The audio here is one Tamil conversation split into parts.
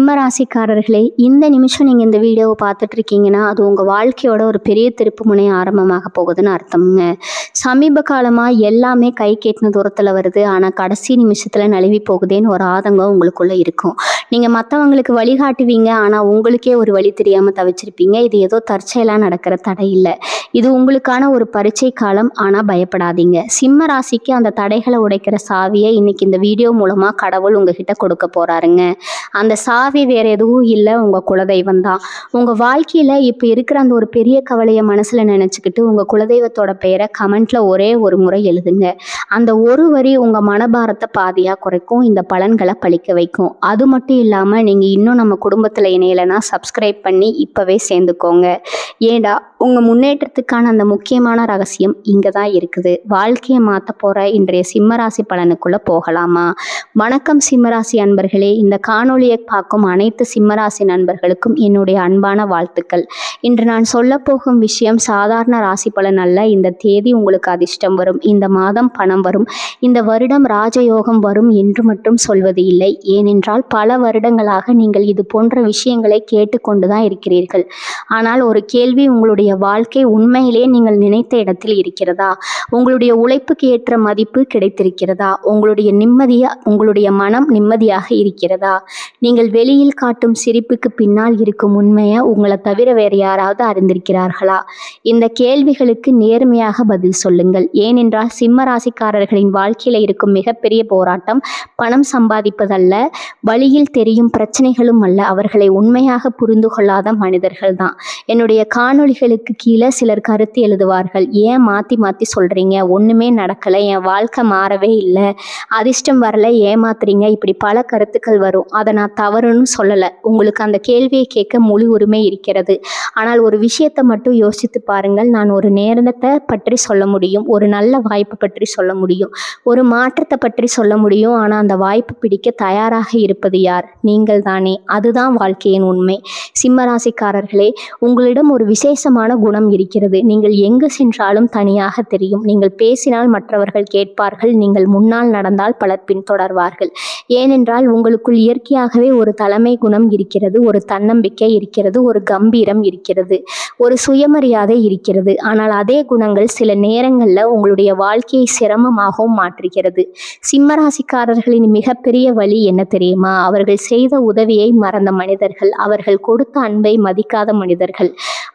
சிம்ம ராசிக்காரர்களே, இந்த நிமிஷம் நீங்கள் இந்த வீடியோவை பார்த்துட்டு இருக்கீங்கன்னா அது உங்கள் வாழ்க்கையோட ஒரு பெரிய திருப்பு முனை ஆரம்பமாக போகுதுன்னு அர்த்தம்ங்க. சமீப காலமாக எல்லாமே கை கேட்டின தூரத்தில் வருது, ஆனால் கடைசி நிமிஷத்தில் நழுவி போகுதேன்னு ஒரு ஆதங்கம் உங்களுக்குள்ளே இருக்கும். நீங்கள் மற்றவங்களுக்கு வழிகாட்டுவீங்க, ஆனால் உங்களுக்கே ஒரு வழி தெரியாமல் தவிச்சிருப்பீங்க. இது ஏதோ தற்செயலாக நடக்கிற தடை இல்லை, இது உங்களுக்கான ஒரு பரீட்சை காலம். ஆனால் பயப்படாதீங்க. சிம்ம ராசிக்கு அந்த தடைகளை உடைக்கிற சாவியை இன்னைக்கு இந்த வீடியோ மூலமாக கடவுள் உங்ககிட்ட கொடுக்க போகிறாருங்க. அந்த சாவி வேற எதுவும் இல்லை, உங்கள் குலதெய்வம் தான். உங்கள் வாழ்க்கையில் இப்போ இருக்கிற அந்த ஒரு பெரிய கவலையை மனசில் நினச்சிக்கிட்டு உங்கள் குலதெய்வத்தோட பெயரை கமெண்ட்டில் ஒரே ஒரு முறை எழுதுங்க. அந்த ஒரு வரி உங்கள் மனபாரத்தை பாதியாக குறைக்கும், இந்த பலன்களை பழிக்க வைக்கும். அது மட்டும் இல்லாமல் நீங்கள் இன்னும் நம்ம குடும்பத்தில் இணையலைன்னா சப்ஸ்கிரைப் பண்ணி இப்போவே சேர்ந்துக்கோங்க. ஏண்டா உங்கள் முன்னேற்றத்துக்கான அந்த முக்கியமான ரகசியம் இங்கே தான் இருக்குது. வாழ்க்கையை மாற்ற போகிற இன்றைய சிம்மராசி பலனுக்குள்ளே போகலாமா? வணக்கம் சிம்மராசி அன்பர்களே. இந்த காணொலியை பார்க்கும் அனைத்து சிம்மராசி நண்பர்களுக்கும் என்னுடைய அன்பான வாழ்த்துக்கள். இன்று நான் சொல்ல போகும் விஷயம் சாதாரண ராசி பலன் அல்ல. இந்த தேதி உங்களுக்கு அதிர்ஷ்டம் வரும், இந்த மாதம் பணம் வரும், இந்த வருடம் ராஜயோகம் வரும் என்று மட்டும் சொல்வது இல்லை. ஏனென்றால் பல வருடங்களாக நீங்கள் இது போன்ற விஷயங்களை கேட்டுக்கொண்டு தான் இருக்கிறீர்கள். ஆனால் ஒரு கேள்வி, உங்களுடைய வாழ்க்கை உண்மையிலே நீங்கள் நினைத்த இடத்தில் இருக்கிறதா? உங்களுடைய உழைப்புக்கு ஏற்ற மதிப்பு கிடைத்திருக்கிறதா? உங்களுடைய மனம் நிம்மதியாக இருக்கிறதா? நீங்கள் வெளியில் காட்டும் சிரிப்புக்கு பின்னால் இருக்கும் உண்மையை உங்களை தவிர வேறு யாராவது அறிந்திருக்கிறார்களா? இந்த கேள்விகளுக்கு நேர்மையாக பதில் சொல்லுங்கள். ஏனென்றால் சிம்ம ராசிக்காரர்களின் வாழ்க்கையில் இருக்கும் மிகப்பெரிய போராட்டம் பணம் சம்பாதிப்பதல்ல, வழியில் தெரியும் பிரச்சனைகளும் அல்ல, அவர்களை உண்மையாக புரிந்து கொள்ளாத மனிதர்கள் தான். என்னுடைய காணொளிகளுக்கு கீழே சிலர் கருத்து எழுதுவார்கள். ஏன் மாற்றி மாற்றி சொல்கிறீங்க, ஒன்றுமே நடக்கலை, என் வாழ்க்கை மாறவே இல்லை, அதிர்ஷ்டம் வரல, ஏமாத்துறீங்க, இப்படி பல கருத்துக்கள் வரும். அதை நான் தவறுன்னு சொல்லலை. உங்களுக்கு அந்த கேள்வியை கேட்க முழு உரிமை இருக்கிறது. ஆனால் ஒரு விஷயத்தை மட்டும் யோசித்து பாருங்கள். நான் ஒரு நேரத்தை பற்றி சொல்ல முடியும், ஒரு நல்ல வாய்ப்பு பற்றி சொல்ல முடியும், ஒரு மாற்றத்தை பற்றி சொல்ல முடியும். ஆனால் அந்த வாய்ப்பு பிடிக்க தயாராக இருப்பது யார்? நீங்கள் தானே. அதுதான் வாழ்க்கையின் உண்மை. சிம்மராசிக்காரர்களே, உங்களிடம் ஒரு விசேஷமான குணம் இருக்கிறது. நீங்கள் எங்கு சென்றாலும் தனியாக தெரியும். நீங்கள் பேசினால் மற்றவர்கள் கேட்பார்கள், நீங்கள் முன்னால் நடந்தால் பலர் பின்தொடர்வார்கள். ஏனென்றால் உங்களுக்குள் இயற்கையாகவே ஒரு தலைமை குணம் இருக்கிறது, ஒரு தன்னம்பிக்கை இருக்கிறது, ஒரு கம்பீரம் இருக்கிறது, ஒரு சுயமரியாதை இருக்கிறது. ஆனால் அதே குணங்கள் சில நேரங்களில் உங்களுடைய வாழ்க்கையை சிரமமாகவும் மாற்றுகிறது. சிம்மராசிக்காரர்களின் மிகப்பெரிய வழி என்ன தெரியுமா? அவர்கள் செய்த உதவியை மறந்த மனிதர்கள், அவர்கள் கொடுத்த அன்பை மதிக்காத மனிதர்கள்,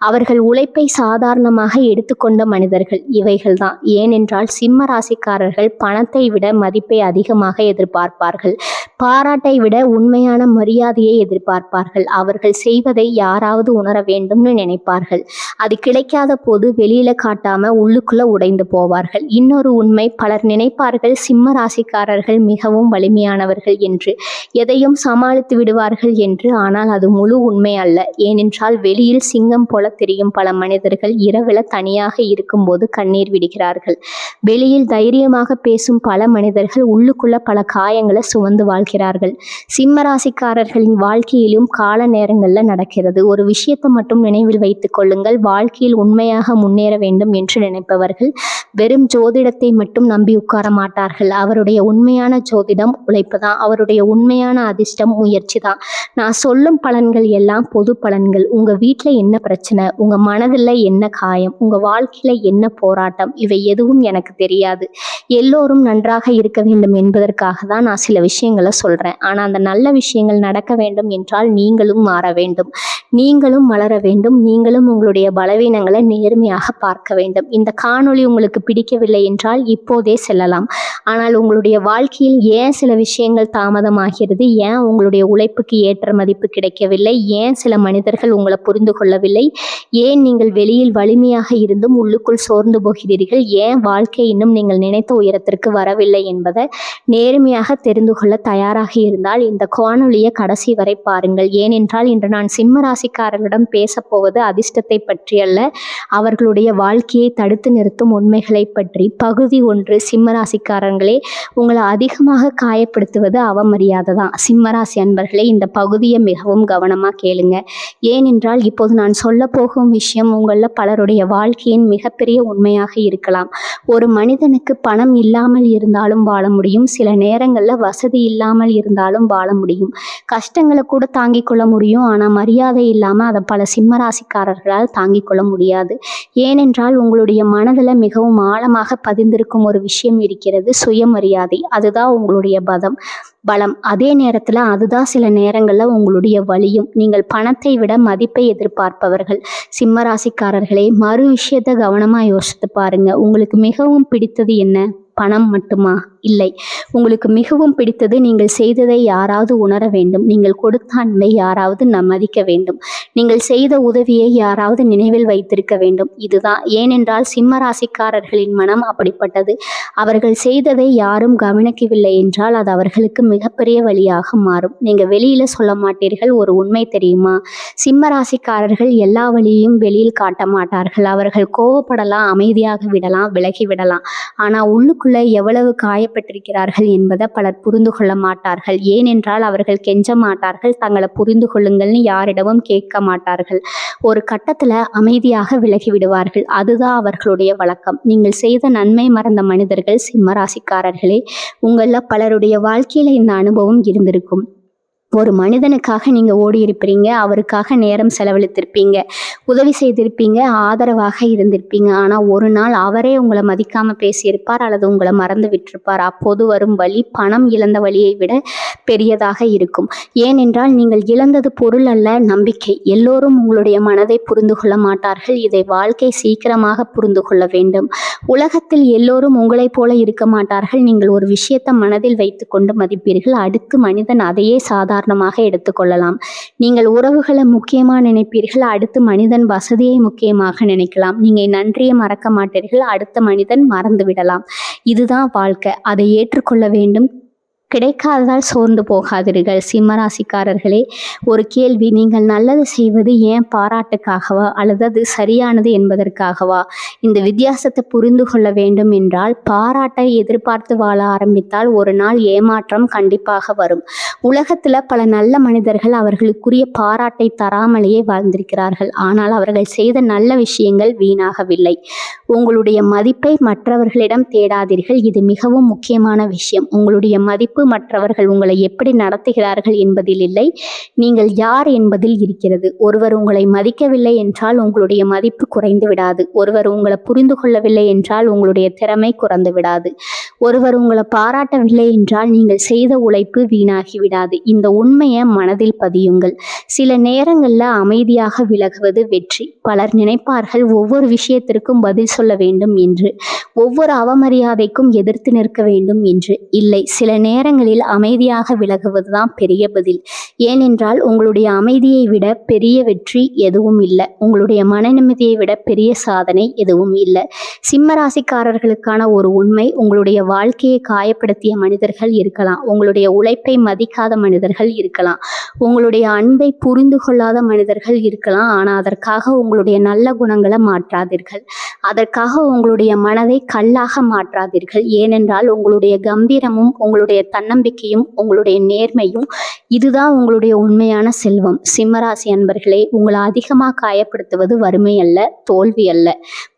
அவர்கள் உழைப்பை சாதாரணமாக எடுத்துக்கொண்ட மனிதர்கள், இவைகள் தான். ஏனென்றால் சிம்ம ராசிக்காரர்கள் பணத்தை விட மதிப்பை அதிகமாக எதிர்பார்ப்பார்கள், பாராட்டை விட உண்மையான மரியாதையை எதிர்பார்ப்பார்கள். அவர்கள் செய்வதை யாராவது உணர வேண்டும்னு நினைப்பார்கள். அது கிடைக்காத போது வெளியில காட்டாம உள்ளுக்குள்ள உடைந்து போவார்கள். இன்னொரு உண்மை, பலர் நினைப்பார்கள் சிம்ம ராசிக்காரர்கள் மிகவும் வலிமையானவர்கள் என்று, எதையும் சமாளித்து விடுவார்கள் என்று. ஆனால் அது முழு உண்மை அல்ல. ஏனென்றால் வெளியில் சிங்கம் போல தெரியும் பல மனிதர்கள் இரவில் தனியாக இருக்கும்போது கண்ணீர் விடுகிறார்கள். வெளியில் தைரியமாக பேசும் பல மனிதர்கள் உள்ளுக்குள்ள பல காயங்களை சுமந்து வாழ்கிறார்கள். சிம்மராசிக்காரர்களின் வாழ்க்கையிலும் கால நேரங்களில் நடக்கிறது. ஒரு விஷயத்தை மட்டும் நினைவில் வைத்துக் கொள்ளுங்கள். வாழ்க்கையில் உண்மையாக முன்னேற வேண்டும் என்று நினைப்பவர்கள் வெறும் ஜோதிடத்தை மட்டும் நம்பி உட்கார மாட்டார்கள். அவருடைய உண்மையான ஜோதிடம் உழைப்பு தான். அவருடைய உண்மையான அதிர்ஷ்டம் முயற்சி தான். நான் சொல்லும் பலன்கள் எல்லாம் பொது பலன்கள். உங்கள் வீட்டில் என்ன பிரச்சனை, உங்கள் மனதில் என்ன காயம், உங்கள் வாழ்க்கையில் என்ன போராட்டம், இவை எதுவும் எனக்கு தெரியாது. எல்லோரும் நன்றாக இருக்க வேண்டும் என்பதற்காக தான் நான் சில விஷயங்களை சொல்கிறேன். ஆனால் அந்த நல்ல விஷயங்கள் நடக்க வேண்டும் என்றால் நீங்களும் மாற வேண்டும், நீங்களும் வளர வேண்டும், நீங்களும் உங்களுடைய பலவீனங்களை நேர்மையாக பார்க்க வேண்டும். இந்த காணொளி உங்களுக்கு பிடிக்கவில்லை என்றால் இப்போதே செல்லலாம். ஆனால் உங்களுடைய வாழ்க்கையில் ஏன் சில விஷயங்கள் தாமதமாகிறது, ஏன் உங்களுடைய உழைப்புக்கு ஏற்ற மதிப்பு கிடைக்கவில்லை, ஏன் சில மனிதர்கள் உங்களை புரிந்து கொள்ளவில்லை, ஏன் நீங்கள் வெளியில் வலிமையாக இருந்தும் உள்ளுக்குள் சோர்ந்து போகிறீர்கள், ஏன் வாழ்க்கை இன்னும் நீங்கள் நினைத்த உயரத்திற்கு வரவில்லை என்பதை நேர்மையாக தெரிந்து கொள்ள தயாராக இருந்தால் இந்த காணொளியை கடைசி வரை பாருங்கள். ஏனென்றால் இன்று நான் சிம்ம ராசிக்காரர்களிடம் பேசப்போவது அதிர்ஷ்டத்தை பற்றி அல்ல, அவர்களுடைய வாழ்க்கையை தடுத்து நிறுத்தும் உண்மைகளை பற்றி. பகுதி 1. சிம்மராசிக்காரர்களே, உங்களை அதிகமாக காயப்படுத்துவது அவமரியாதை தான். சிம்மராசி அன்பர்களே, இந்த பகுதியை மிகவும் கவனமாக கேளுங்க. ஏனென்றால் இப்போது நான் சொல்ல போகும் விஷயம் உங்களில் பலருடைய வாழ்க்கையின் மிகப்பெரிய உண்மையாக இருக்கலாம். ஒரு மனிதனுக்கு பணம் இல்லாமல் இருந்தாலும் வாழ முடியும். சில நேரங்களில் வசதி இல்லாமல் இல்லாமல் இருந்தாலும் வாழ முடியும். கஷ்டங்களை கூட தாங்கிக் கொள்ள முடியும். ஆனால் மரியாதை இல்லாமல் அதை பல சிம்மராசிக்காரர்களால் தாங்கிக் கொள்ள முடியாது. ஏனென்றால் உங்களுடைய மனதில் மிகவும் ஆழமாக பதிந்திருக்கும் ஒரு விஷயம் இருக்கிறது, சுயமரியாதை. அதுதான் உங்களுடைய பலம். அதே நேரத்தில் அதுதான் சில நேரங்களில் உங்களுடைய வலியும். நீங்கள் பணத்தை விட மதிப்பை எதிர்பார்ப்பவர்கள் சிம்மராசிக்காரர்களே. மறு விஷயத்தை கவனமாக யோசித்து பாருங்க. உங்களுக்கு மிகவும் பிடித்தது என்ன? பணம் மட்டுமா? இல்லை. உங்களுக்கு மிகவும் பிடித்தது நீங்கள் செய்ததை யாராவது உணர வேண்டும். நீங்கள் கொடுத்த அன்பை யாராவது மதிக்க வேண்டும். நீங்கள் செய்த உதவியை யாராவது நினைவில் வைத்திருக்க வேண்டும். இதுதான். ஏனென்றால் சிம்மராசிக்காரர்களின் மனம் அப்படிப்பட்டது. அவர்கள் செய்ததை யாரும் கவனிக்கவில்லை என்றால் அது அவர்களுக்கு மிகப்பெரிய வழியாக மாறும். நீங்கள் வெளியில சொல்ல மாட்டீர்கள். ஒரு உண்மை தெரியுமா? சிம்மராசிக்காரர்கள் எல்லா வழியையும் வெளியில் காட்ட மாட்டார்கள். அவர்கள் கோவப்படலாம், அமைதியாக விடலாம், விலகி விடலாம். ஆனால் உள்ளுக்குள்ள எவ்வளவு காயப்பட்டிருக்கிறார்கள் என்பதை பலர் புரிந்து கொள்ள மாட்டார்கள். ஏனென்றால் அவர்கள் கெஞ்ச மாட்டார்கள். தங்களை புரிந்து கொள்ளுங்கள்னு யாரிடமும் கேட்க மாட்டார்கள். ஒரு கட்டத்தில் அமைதியாக விலகி விடுவார்கள். அதுதான் அவர்களுடைய வழக்கம். நீங்கள் செய்த நன்மை மறந்த மனிதர்கள் சிம்மராசிக்காரர்களே. உங்களில் பலருடைய வாழ்க்கையில் இந்த அனுபவம் இருந்திருக்கும். ஒரு மனிதனுக்காக நீங்கள் ஓடி இருப்பீங்க, அவருக்காக நேரம் செலவழித்திருப்பீங்க, உதவி செய்திருப்பீங்க, ஆதரவாக இருந்திருப்பீங்க. ஆனால் ஒரு நாள் அவரே உங்களை மதிக்காமல் பேசியிருப்பார் அல்லது உங்களை மறந்து விட்டிருப்பார். அப்போது வரும் வலி பணம் இழந்த வலியை விட பெரியதாக இருக்கும். ஏனென்றால் நீங்கள் இழந்தது பொருள் அல்ல, நம்பிக்கை. எல்லோரும் உங்களுடைய மனதை புரிந்து கொள்ள மாட்டார்கள். இதை வாழ்க்கை சீக்கிரமாக புரிந்து கொள்ள வேண்டும். உலகத்தில் எல்லோரும் உங்களைப் போல இருக்க மாட்டார்கள். நீங்கள் ஒரு விஷயத்தை மனதில் வைத்து கொண்டு மதிப்பீர்கள். அடுத்து மனிதன் அதையே சாதாரணமாக எடுத்துக்கொள்ளலாம். நீங்கள் உறவுகளை முக்கியமாக நினைப்பீர்கள். அடுத்து மனிதன் வசதியை முக்கியமாக நினைக்கலாம். நீங்கள் நன்றியை மறக்க மாட்டீர்கள். அடுத்த மனிதன் மறந்து விடலாம். இதுதான் வாழ்க்கை. அதை ஏற்றுக்கொள்ள வேண்டும். கிடைக்காததால் சோர்ந்து போகாதீர்கள் சிம்மராசிக்காரர்களே. ஒரு கேள்வி, நீங்கள் நல்லது செய்வது ஏன் பாராட்டுக்காகவா அல்லது அது சரியானது என்பதற்காகவா? இந்த வித்தியாசத்தை புரிந்து கொள்ள வேண்டும் என்றால் பாராட்டை எதிர்பார்த்து வாழ ஆரம்பித்தால் ஒரு நாள் ஏமாற்றம் கண்டிப்பாக வரும். உலகத்தில் பல நல்ல மனிதர்கள் அவர்களுக்குரிய பாராட்டை தராமலேயே வாழ்ந்திருக்கிறார்கள். ஆனால் அவர்கள் செய்த நல்ல விஷயங்கள் வீணாகவில்லை. உங்களுடைய மதிப்பை மற்றவர்களிடம் தேடாதீர்கள். இது மிகவும் முக்கியமான விஷயம். உங்களுடைய மதிப்பு மற்றவர்கள் உங்களை எப்படி நடத்துகிறார்கள் என்பதில் இல்லை, நீங்கள் யார் என்பதில் இருக்கிறது. ஒருவர் உங்களை மதிக்கவில்லை என்றால் உங்களுடைய மதிப்பு குறைந்து விடாது. ஒருவர் உங்களை புரிந்து கொள்ளவில்லை என்றால் உங்களுடைய திறமை குறைந்து விடாது. ஒருவர் உங்களை பாராட்டவில்லை என்றால் நீங்கள் செய்த உழைப்பு வீணாகி விடாது. இந்த உண்மையை மனதில் பதியுங்கள். சில நேரங்களில் அமைதியாக விலகுவது வெற்றி. பலர் நினைப்பார்கள் ஒவ்வொரு விஷயத்திற்கும் பதில் சொல்ல வேண்டும் என்று, ஒவ்வொரு அவமரியாதைக்கும் எதிர்த்து நிற்க வேண்டும் என்று. இல்லை, சில நேரங்களில் அமைதியாக விலகுவதுதான் பெரிய பதில். ஏனென்றால் உங்களுடைய அமைதியை விட பெரிய வெற்றி எதுவும் இல்லை. உங்களுடைய மன நிம்மதியை விட பெரிய சாதனை எதுவும் இல்லை. சிம்மராசிக்காரர்களுக்கான ஒரு உண்மை, உங்களுடைய வாழ்க்கையை காயப்படுத்திய மனிதர்கள் இருக்கலாம், உங்களுடைய உழைப்பை மதிக்காத மனிதர்கள் இருக்கலாம், உங்களுடைய அன்பை புரிந்து கொள்ளாத மனிதர்கள் இருக்கலாம். ஆனால் அதற்காக உங்களுடைய நல்ல குணங்களை மாற்றாதீர்கள். அதற்காக உங்களுடைய மனதை கல்லாக மாற்றாதீர்கள். ஏனென்றால் உங்களுடைய கம்பீரமும் உங்களுடைய தன்னம்பிக்கையும் உங்களுடைய நேர்மையும் இதுதான் உங்களுடைய உண்மையான செல்வம். சிம்மராசி அன்பர்களே, உங்களை அதிகமாக காயப்படுத்துவது வறுமை அல்ல, தோல்வி அல்ல.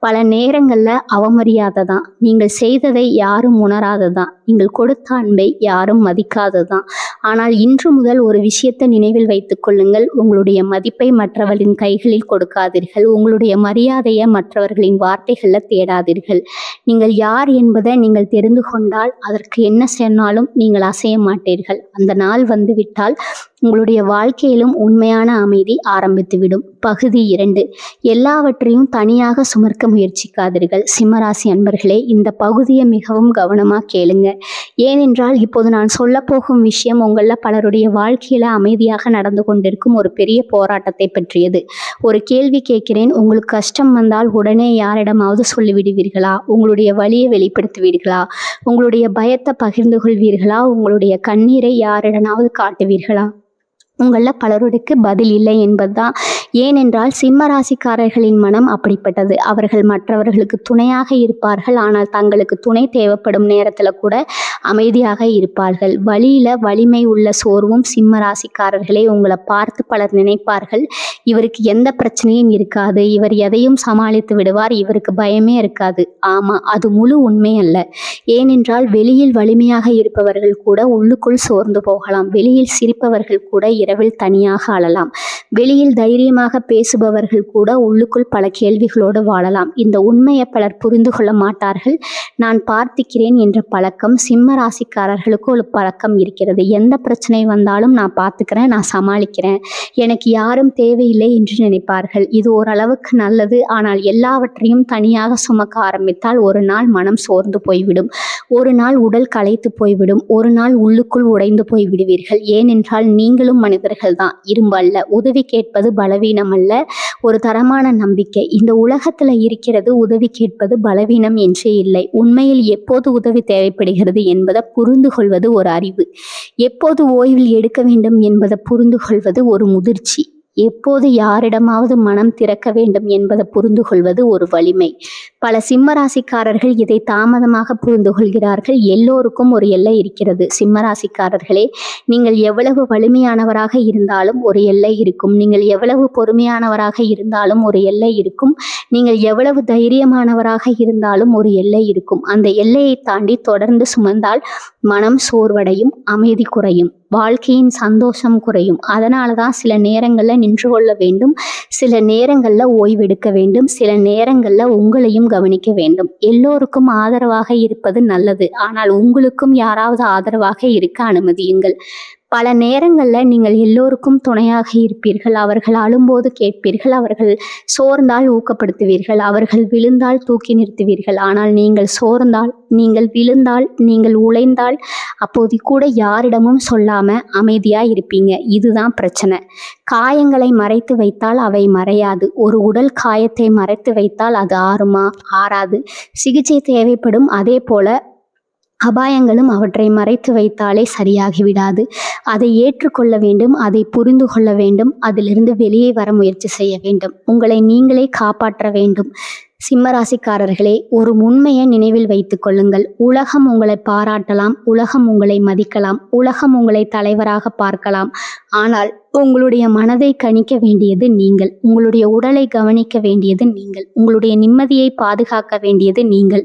பல நேரங்களில் அவமரியாதை தான். நீங்கள் செய்ததை யாரும் உணராததான். நீங்கள் கொடுத்த அன்பை யாரும் மதிக்காததான். ஆனால் இன்று முதல் ஒரு விஷயத்தை நினைவில் வைத்துக் கொள்ளுங்கள். உங்களுடைய மதிப்பை மற்றவர்களின் கைகளில் கொடுக்காதீர்கள். உங்களுடைய மரியாதையை மற்றவர்களின் வார்த்தைகளில் தேடாதீர்கள். நீங்கள் யார் என்பதை நீங்கள் தெரிந்து கொண்டால் அதற்கு என்ன சொன்னாலும் நீங்கள் அசைய மாட்டீர்கள். அந்த நாள் வந்துவிட்டால் உங்களுடைய வாழ்க்கையிலும் உண்மையான அமைதி ஆரம்பித்துவிடும். பகுதி 2. எல்லாவற்றையும் தனியாக சுமர்க்க முயற்சிக்காதீர்கள். சிம்மராசி அன்பர்களே, இந்த பகுதியை மிகவும் கவனமாக கேளுங்க. ஏனென்றால் இப்போது நான் சொல்ல போகும் விஷயம் உங்களில் பலருடைய வாழ்க்கையில் அமைதியாக நடந்து கொண்டிருக்கும் ஒரு பெரிய போராட்டத்தை பற்றியது. ஒரு கேள்வி கேட்கிறேன். உங்களுக்கு கஷ்டம் வந்தால் உடனே யாரிடமாவது சொல்லிவிடுவீர்களா? உங்களுடைய வலியை வெளிப்படுத்துவீர்களா? உங்களுடைய பயத்தை பகிர்ந்து கொள்வீர்களா? உங்களுடைய கண்ணீரை யாரிடமாவது காட்டுவீர்களா? உங்களில் பலருக்கு பதில் இல்லை என்பதுதான் ஏனென்றால் சிம்ம ராசிக்காரர்களின் மனம் அப்படிப்பட்டது. அவர்கள் மற்றவர்களுக்கு துணையாக இருப்பார்கள், ஆனால் தங்களுக்கு துணை தேவைப்படும் நேரத்தில் கூட அமைதியாக இருப்பார்கள். வழியில வலிமை உள்ள சோர்வும் சிம்ம ராசிக்காரர்களே உங்களை பார்த்து பலர் நினைப்பார்கள், இவருக்கு எந்த பிரச்சனையும் இருக்காது, இவர் எதையும் சமாளித்து விடுவார், இவருக்கு பயமே இருக்காது. ஆமா, அது முழு உண்மை அல்ல. ஏனென்றால் வெளியில் வலிமையாக இருப்பவர்கள் கூட உள்ளுக்குள் சோர்ந்து போகலாம். வெளியில் சிரிப்பவர்கள் கூட இரவில் தனியாக அழலாம். வெளியில் தைரியமாக பேசுபவர்கள் கூட உள்ளுக்குள் பல கேள்விகளோடு வாழலாம். இந்த உண்மையை பலர் புரிந்து கொள்ள மாட்டார்கள். நான் பார்த்திக்கிறேன் என்ற பழக்கம் சிம்ம ராசிக்காரர்களுக்கு ஒரு பழக்கம் இருக்கிறது. எந்த பிரச்சனை வந்தாலும் நான் பார்த்துக்கிறேன், நான் சமாளிக்கிறேன், எனக்கு யாரும் தேவையில்லை என்று நினைப்பார்கள். இது ஓரளவுக்கு நல்லது. ஆனால் எல்லாவற்றையும் தனியாக சுமக்க ஆரம்பித்தால் ஒரு நாள் மனம் சோர்ந்து போய்விடும், ஒரு நாள் உடல் களைத்து போய்விடும், ஒரு நாள் உள்ளுக்குள் உடைந்து போய் விடுவீர்கள். ஏனென்றால் நீங்களும் மனிதர்கள் தான், இரும்பு அல்ல. உதவி கேட்பது பலவீனம் அல்ல, ஒரு தரமான நம்பிக்கை. இந்த உலகத்துல இருக்கிறது உதவி கேட்பது பலவீனம் என்றே இல்லை. உண்மையில் எப்போது உதவி தேவைப்படுகிறது என்பதை புரிந்து கொள்வது ஒரு அறிவு. எப்போது ஓய்வில் எடுக்க வேண்டும் என்பதை புரிந்து கொள்வது ஒரு முதிர்ச்சி. எப்போது யாரிடமாவது மனம் திறக்க வேண்டும் என்பதை புரிந்து கொள்வது ஒரு வலிமை. பல சிம்மராசிக்காரர்கள் இதை தாமதமாக புரிந்து கொள்கிறார்கள். எல்லோருக்கும் ஒரு எல்லை இருக்கிறது. சிம்மராசிக்காரர்களே, நீங்கள் எவ்வளவு வலிமையானவராக இருந்தாலும் ஒரு எல்லை இருக்கும். நீங்கள் எவ்வளவு பொறுமையானவராக இருந்தாலும் ஒரு எல்லை இருக்கும். நீங்கள் எவ்வளவு தைரியமானவராக இருந்தாலும் ஒரு எல்லை இருக்கும். அந்த எல்லையை தாண்டி தொடர்ந்து சுமந்தால் மனம் சோர்வடையும், அமைதி குறையும், வாழ்க்கையின் சந்தோஷம் குறையும். அதனால தான் சில நேரங்களில் நின்று கொள்ள வேண்டும், சில நேரங்களில் ஓய்வெடுக்க வேண்டும், சில நேரங்களில் உங்களையும் கவனிக்க வேண்டும். எல்லோருக்கும் ஆதரவாக இருப்பது நல்லது, ஆனால் உங்களுக்கும் யாராவது ஆதரவாக இருக்க அனுமதியுங்கள். பல நேரங்களில் நீங்கள் எல்லோருக்கும் துணையாக இருப்பீர்கள். அவர்கள் அழும்போது கேட்பீர்கள், அவர்கள் சோர்ந்தால் ஊக்கப்படுத்துவீர்கள், அவர்கள் விழுந்தால் தூக்கி நிறுத்துவீர்கள். ஆனால் நீங்கள் சோர்ந்தால், நீங்கள் விழுந்தால், நீங்கள் உழைந்தால் அப்போது கூட யாரிடமும் சொல்லாமல் அமைதியாக இருப்பீங்க. இதுதான் பிரச்சனை. காயங்களை மறைத்து வைத்தால் அவை மறையாது. ஒரு உடல் காயத்தை மறைத்து வைத்தால் அது ஆறுமா? ஆறாது. சிகிச்சை தேவைப்படும். அதே போல அபாயங்களும் அவற்றை மறைத்து வைத்தாலே சரியாகிவிடாது. அதை ஏற்றுக்கொள்ள வேண்டும், அதை புரிந்து கொள்ள வேண்டும், அதிலிருந்து வெளியே வர முயற்சி செய்ய வேண்டும். உங்களை நீங்களே காப்பாற்ற வேண்டும். சிம்மராசிக்காரர்களே, ஒரு உண்மையை நினைவில் வைத்துக் கொள்ளுங்கள். உலகம் உங்களை பாராட்டலாம், உலகம் உங்களை மதிக்கலாம், உலகம் உங்களை தலைவராக பார்க்கலாம். ஆனால் உங்களுடைய மனதை கணிக்க வேண்டியது நீங்கள், உங்களுடைய உடலை கவனிக்க வேண்டியது நீங்கள், உங்களுடைய நிம்மதியை பாதுகாக்க வேண்டியது நீங்கள்.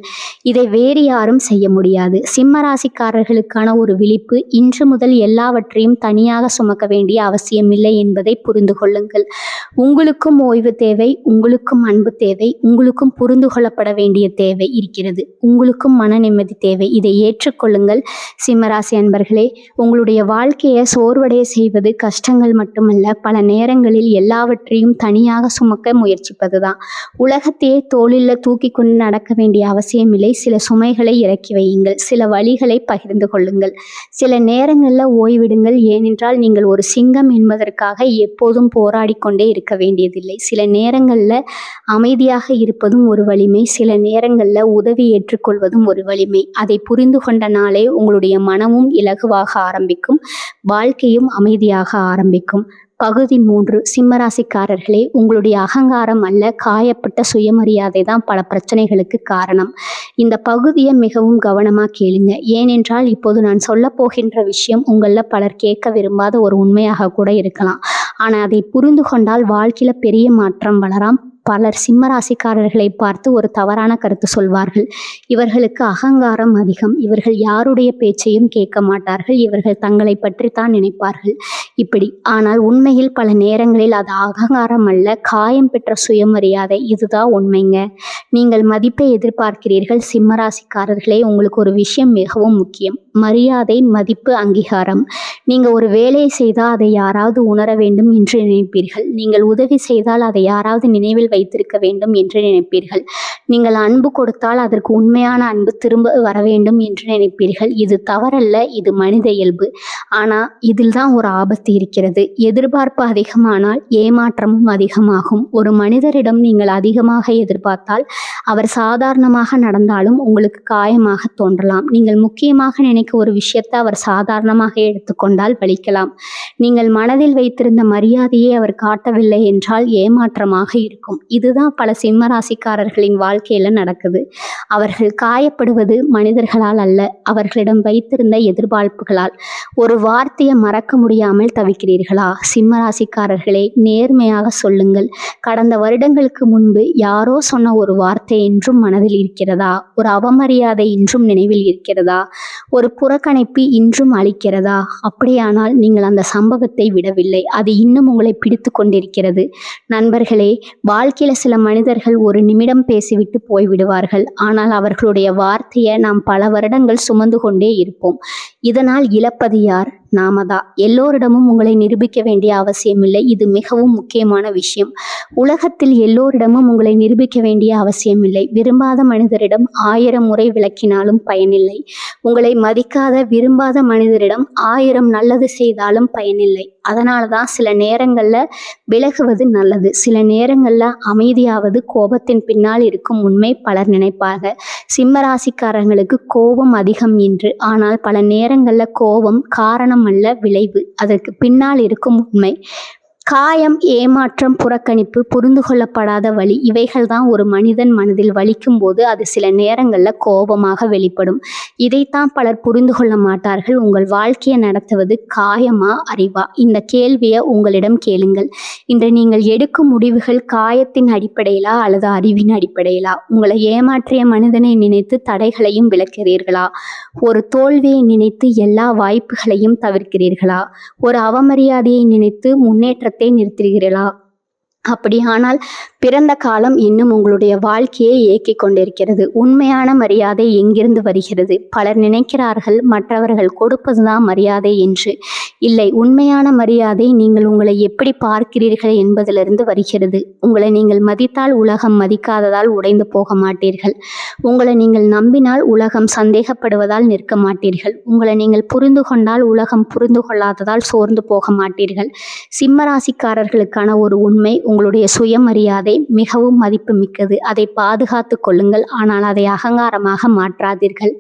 இதை வேறு யாரும் செய்ய முடியாது. சிம்மராசிக்காரர்களுக்கான ஒரு விழிப்பு, இன்று முதல் எல்லாவற்றையும் தனியாக சுமக்க வேண்டிய அவசியமில்லை என்பதை புரிந்து கொள்ளுங்கள். உங்களுக்கும் ஓய்வு தேவை, உங்களுக்கும் அன்பு தேவை, உங்களுக்கும் புரிந்து கொள்ளப்பட வேண்டிய தேவை இருக்கிறது, உங்களுக்கும் மன நிம்மதி தேவை. இதை ஏற்றுக்கொள்ளுங்கள். சிம்மராசி அன்பர்களே, உங்களுடைய வாழ்க்கையை சோர்வடைய செய்வது கஷ்டங்கள் மட்டுமல்ல, பல நேரங்களில் எல்லாவற்றையும் தனியாக சுமக்க முயற்சிப்பதுதான். உலகத்தையே தோளில் தூக்கி கொண்டு நடக்க வேண்டிய அவசியமில்லை. சில சுமைகளை இறக்கி வையுங்கள், சில வழிகளை பகிர்ந்து கொள்ளுங்கள், சில நேரங்களில் ஓய்விடுங்கள். ஏனென்றால் நீங்கள் ஒரு சிங்கம் என்பதற்காக எப்போதும் போராடி கொண்டே இருக்க வேண்டியதில்லை. சில நேரங்களில் அமைதியாக இருப்பதும் ஒரு வலிமை, சில நேரங்களில் உதவி ஏற்றுக்கொள்வதும் ஒரு வலிமை. அதை புரிந்து கொண்ட நாளே உங்களுடைய மனமும் இலகுவாக ஆரம்பிக்கும், வாழ்க்கையும் அமைதியாக ஆரம்பிக்கும். பகுதி 3. சிம்மராசிக்காரர்களே, உங்களுடைய அகங்காரம் அல்ல, காயப்பட்ட சுயமரியாதை தான் பல பிரச்சனைகளுக்கு காரணம். இந்த பகுதியை மிகவும் கவனமாக கேளுங்க. ஏனென்றால் இப்போது நான் சொல்ல போகின்ற விஷயம் உங்களில் பலர் கேட்க விரும்பாத ஒரு உண்மையாக கூட இருக்கலாம். ஆனால் அதை புரிந்து கொண்டால் வாழ்க்கையில் பெரிய மாற்றம் வளராம். பலர் சிம்மராசிக்காரர்களை பார்த்து ஒரு தவறான கருத்து சொல்வார்கள். இவர்களுக்கு அகங்காரம் அதிகம், இவர்கள் யாருடைய பேச்சையும் கேட்க மாட்டார்கள், இவர்கள் தங்களை பற்றித்தான் நினைப்பார்கள், இப்படி. ஆனால் உண்மையில் பல நேரங்களில் அது அகங்காரம் அல்ல, காயம் பெற்ற சுயமரியாதை. இதுதான் உண்மைங்க. நீங்கள் மதிப்பை எதிர்பார்க்கிறீர்கள். சிம்மராசிக்காரர்களே, உங்களுக்கு ஒரு விஷயம் மிகவும் முக்கியம். மரியாதை, மதிப்பு, அங்கீகாரம். நீங்கள் ஒரு வேலையை செய்தால் அதை யாராவது உணர வேண்டும் என்று நினைப்பீர்கள். நீங்கள் உதவி செய்தால் அதை யாராவது நினைவில் வைத்திருக்க வேண்டும் என்று நினைப்பீர்கள். நீங்கள் அன்பு கொடுத்தால் அதற்கு உண்மையான அன்பு திரும்ப வர வேண்டும் என்று நினைப்பீர்கள். இது தவறல்ல, இது மனித இயல்பு. ஆனால் இதில் தான் ஒரு ஆபத்து இருக்கிறது. எதிர்பார்ப்பு அதிகமானால் ஏமாற்றமும் அதிகமாகும். ஒரு மனிதரிடம் நீங்கள் அதிகமாக எதிர்பார்த்தால் அவர் சாதாரணமாக நடந்தாலும் உங்களுக்கு காயமாக தோன்றலாம். நீங்கள் முக்கியமாக நினைக்க ஒரு விஷயத்தை அவர் சாதாரணமாக எடுத்துக்கொண்டால் வலிக்கலாம். நீங்கள் மனதில் வைத்திருந்த மரியாதையை அவர் காட்டவில்லை என்றால் ஏமாற்றமாக இருக்கும். இதுதான் பல சிம்மராசிக்காரர்களின் வாழ்க்கையில நடக்குது. அவர்கள் காயப்படுவது மனிதர்களால் அல்ல, அவர்களிடம் வைத்திருந்த எதிர்பார்ப்புகளால். ஒரு வார்த்தையை மறக்க முடியாமல் தவிக்கிறீர்களா? சிம்மராசிக்காரர்களே, நேர்மையாக சொல்லுங்கள். கடந்த வருடங்களுக்கு முன்பு யாரோ சொன்ன ஒரு வார்த்தை இன்றும் மனதில் இருக்கிறதா? ஒரு அவமரியாதை இன்றும் நினைவில் இருக்கிறதா? ஒரு புறக்கணிப்பு இன்றும் அளிக்கிறதா? அப்படியானால் நீங்கள் அந்த சம்பவத்தை விடவில்லை, அது இன்னும் உங்களை பிடித்து கொண்டிருக்கிறது. நண்பர்களே, வாழ்க்கையில சில மனிதர்கள் ஒரு நிமிடம் பேசிவிட்டு போய்விடுவார்கள். ஆனால் அவர்களுடைய வார்த்தையை நாம் பல வருடங்கள் சுமந்து கொண்டே இருப்போம். இதனால் இழப்பது யார்? நாம தான். எல்லோரிடமும் உங்களை நிரூபிக்க வேண்டிய அவசியமில்லை. இது மிகவும் முக்கியமான விஷயம். உலகத்தில் எல்லோரிடமும் உங்களை நிரூபிக்க வேண்டிய அவசியமில்லை. விரும்பாத மனிதரிடம் 1000 முறை விளக்கினாலும் பயனில்லை. உங்களை மதிக்காத விரும்பாத மனிதரிடம் 1000 நல்லது செய்தாலும் பயனில்லை. அதனால தான் சில நேரங்கள்ல விலகுவது நல்லது. சில நேரங்கள்ல அமைதியாவது கோபத்தின் பின்னால் இருக்கும் உண்மை பலர் நினைப்பாங்க. சிம்மராசிக்காரங்களுக்கு கோபம் அதிகம் என்று. ஆனால் பல நேரங்கள்ல கோபம் காரணம் அல்ல, விளைவு. அதற்கு பின்னால் இருக்கும் உண்மை. காயம், ஏமாற்றம், புறக்கணிப்பு, புரிந்து கொள்ளப்படாத வலி, இவைகள் தான் ஒரு மனிதன் மனதில் வலிக்கும் போது அது சில நேரங்களில் கோபமாக வெளிப்படும். இதைத்தான் பலர் புரிந்து கொள்ள மாட்டார்கள். உங்கள் வாழ்க்கையை நடத்துவது காயமா அறிவா? இந்த கேள்வியை உங்களிடம் கேளுங்கள். இன்று நீங்கள் எடுக்கும் முடிவுகள் காயத்தின் அடிப்படையிலா அல்லது அறிவின் அடிப்படையிலா? உங்களை ஏமாற்றிய மனிதனை நினைத்து தடைகளையும் விளக்கிறீர்களா? ஒரு தோல்வியை நினைத்து எல்லா வாய்ப்புகளையும் தவிர்க்கிறீர்களா? ஒரு அவமரியாதையை நினைத்து முன்னேற்றத்தை நிறுத்துகிறீர்களா? அப்படியானால் பிறந்த காலம் இன்னும் உங்களுடைய வாழ்க்கையை இயக்கிக் கொண்டிருக்கிறது. உண்மையான மரியாதை எங்கிருந்து வருகிறது? பலர் நினைக்கிறார்கள் மற்றவர்கள் கொடுப்பதுதான் மரியாதை என்று. இல்லை, உண்மையான மரியாதை நீங்கள் உங்களை எப்படி பார்க்கிறீர்கள் என்பதிலிருந்து வருகிறது. உங்களை நீங்கள் மதித்தால் உலகம் மதிக்காததால் உடைந்து போக மாட்டீர்கள். உங்களை நீங்கள் நம்பினால் உலகம் சந்தேகப்படுவதால் நிற்க மாட்டீர்கள். உங்களை நீங்கள் புரிந்து கொண்டால் உலகம் புரிந்து கொள்ளாததால் சோர்ந்து போக மாட்டீர்கள். சிம்மராசிக்காரர்களுக்கான ஒரு உண்மை, உங்களுடைய சுயமரியாதை மிகவும் மதிப்பு மிக்கது. அதை பாதுகாத்து கொள்ளுங்கள். ஆனால் அதை அகங்காரமாக மாற்றாதீர்கள்.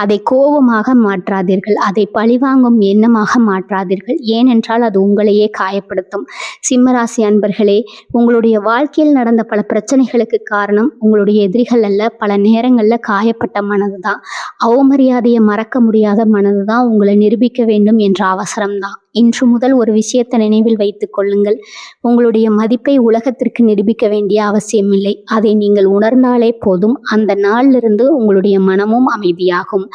அதை கோபமாக மாற்றாதீர்கள். அதை பழிவாங்கும் எண்ணமாக மாற்றாதீர்கள். ஏனென்றால் அது உங்களையே காயப்படுத்தும். சிம்மராசி அன்பர்களே, உங்களுடைய வாழ்க்கையில் நடந்த பல பிரச்சனைகளுக்கு காரணம் உங்களுடைய எதிரிகள் அல்ல, பல நேரங்களில் காயப்பட்ட மனது தான். அவமரியாதையை மறக்க முடியாத மனது தான் உங்களை நிரூபிக்க வேண்டும் என்ற அவசரம்தான். இன்று முதல் ஒரு விஷயத்தை நினைவில் வைத்துக் கொள்ளுங்கள். உங்களுடைய மதிப்பை உலகத்திற்கு நிரூபிக்க வேண்டிய அவசியமில்லை. அதை நீங்கள் உணர்ந்தாலே போதும். அந்த நாளிலிருந்து உங்களுடைய மனமும் அமைதியாகும்,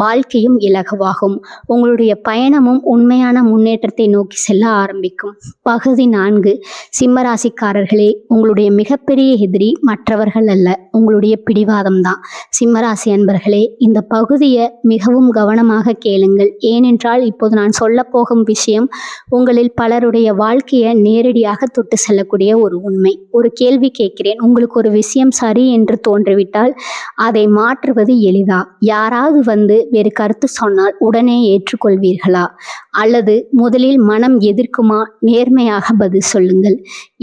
வாழ்க்கையும் இலகுவாகும். உங்களுடைய பயணமும் உண்மையான முன்னேற்றத்தை நோக்கி செல்ல ஆரம்பிக்கும். பகுதி 4. சிம்மராசிக்காரர்களே, உங்களுடைய மிகப்பெரிய எதிரி மற்றவர்கள் அல்ல, உங்களுடைய பிடிவாதம் தான். சிம்மராசி அன்பர்களே, இந்த பகுதியை மிகவும் கவனமாக கேளுங்கள். ஏனென்றால் இப்போது நான் சொல்ல போகும் விஷயம் உங்களில் பலருடைய வாழ்க்கையை நேரடியாக தொட்டு செல்லக்கூடிய ஒரு உண்மை. ஒரு கேள்வி கேட்கிறேன். உங்களுக்கு ஒரு விஷயம் சரி என்று தோன்றிவிட்டால் அதை மாற்றுவது எளிதா? யாராவது வந்து வேறு கருத்து சொன்னால் உடனே ஏற்றுக்கொள்வீர்களா? அல்லது முதலில் மனம் எதிர்க்குமா? நேர்மையாக பதில் சொல்லுங்கள்.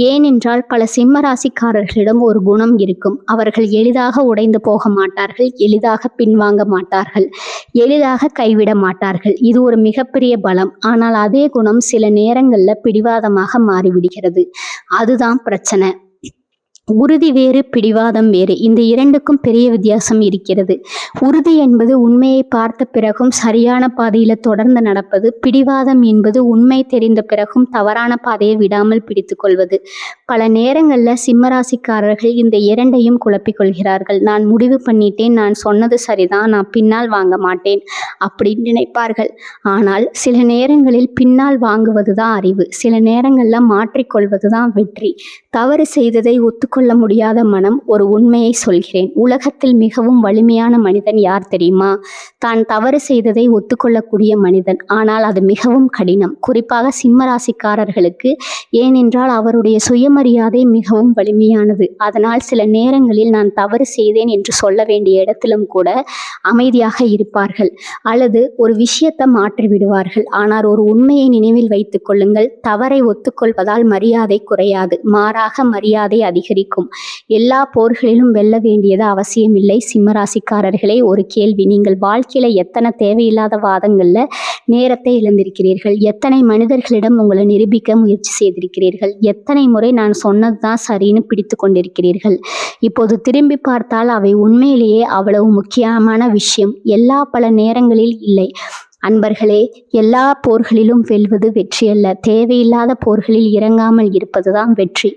ஏனென்றால் பல சிம்மராசிக்காரர்களிடம் ஒரு குணம் இருக்கும். அவர்கள் எளிதாக உடைந்து போக மாட்டார்கள், எளிதாக பின்வாங்க மாட்டார்கள், எளிதாக கைவிட மாட்டார்கள். இது ஒரு மிகப்பெரிய பலம். ஆனால் அதே குணம் சில நேரங்களில் பிடிவாதமாக மாறிவிடுகிறது. அதுதான் பிரச்சனை. உறுதி வேறு, பிடிவாதம் வேறு. இந்த இரண்டுக்கும் பெரிய வித்தியாசம் இருக்கிறது. உறுதி என்பது உண்மையை பார்த்த பிறகும் சரியான பாதையில் தொடர்ந்து நடப்பது. பிடிவாதம் என்பது உண்மை தெரிந்த பிறகும் தவறான பாதையை விடாமல் பிடித்து கொள்வது. பல நேரங்களில் சிம்மராசிக்காரர்கள் இந்த இரண்டையும் குழப்பிக்கொள்கிறார்கள். நான் முடிவு பண்ணிட்டேன், நான் சொன்னது சரிதான், நான் பின்னால் வாங்க மாட்டேன் அப்படின்னு நினைப்பார்கள். ஆனால் சில நேரங்களில் பின்னால் வாங்குவது தான் அறிவு. சில நேரங்களில் மாற்றிக்கொள்வது தான் வெற்றி. தவறு செய்ததை ஒத்துக்கொள்ள ஏற்றுக்கொள்ள முடியாத மனம். ஒரு உண்மையை சொல்கிறேன். உலகத்தில் மிகவும் வலிமையான மனிதன் யார் தெரியுமா? தான் தவறு செய்ததை ஒத்துக்கொள்ளக்கூடிய மனிதன். ஆனால் அது மிகவும் கடினம், குறிப்பாக சிம்ம ராசிக்காரர்களுக்கு. ஏனென்றால் அவருடைய சுயமரியாதை மிகவும் வலிமையானது. அதனால் சில நேரங்களில் நான் தவறு செய்தேன் என்று சொல்ல வேண்டிய இடத்திலும் கூட அமைதியாக இருப்பார்கள், அல்லது ஒரு விஷயத்தை மாற்றி விடுவார்கள். ஆனால் ஒரு உண்மையை நினைவில் வைத்துக் கொள்ளுங்கள். தவறை ஒத்துக்கொள்வதால் மரியாதை குறையாது, மாறாக மரியாதை அதிகரிக்கும். எல்லா போர்களிலும் வெல்ல வேண்டியது அவசியமில்லை. சிம்மராசிக்காரர்களே, ஒரு கேள்வி. நீங்கள் வாழ்க்கையில எத்தனை தேவையில்லாத வாதங்கள்ல நேரத்தை இழந்திருக்கிறீர்கள்? எத்தனை மனிதர்களிடம் உங்களை நிரூபிக்க முயற்சி செய்திருக்கிறீர்கள்? எத்தனை முறை நான் சொன்னதுதான் சரின்னு பிடித்து கொண்டிருக்கிறீர்கள்? இப்போது திரும்பி பார்த்தால் அவை உண்மையிலேயே அவ்வளவு முக்கியமான விஷயம் பல நேரங்களில் இல்லை. அன்பர்களே, எல்லா போர்களிலும் வெல்வது வெற்றி அல்ல. தேவையில்லாத போர்களில் இறங்காமல் இருப்பதுதான் வெற்றி.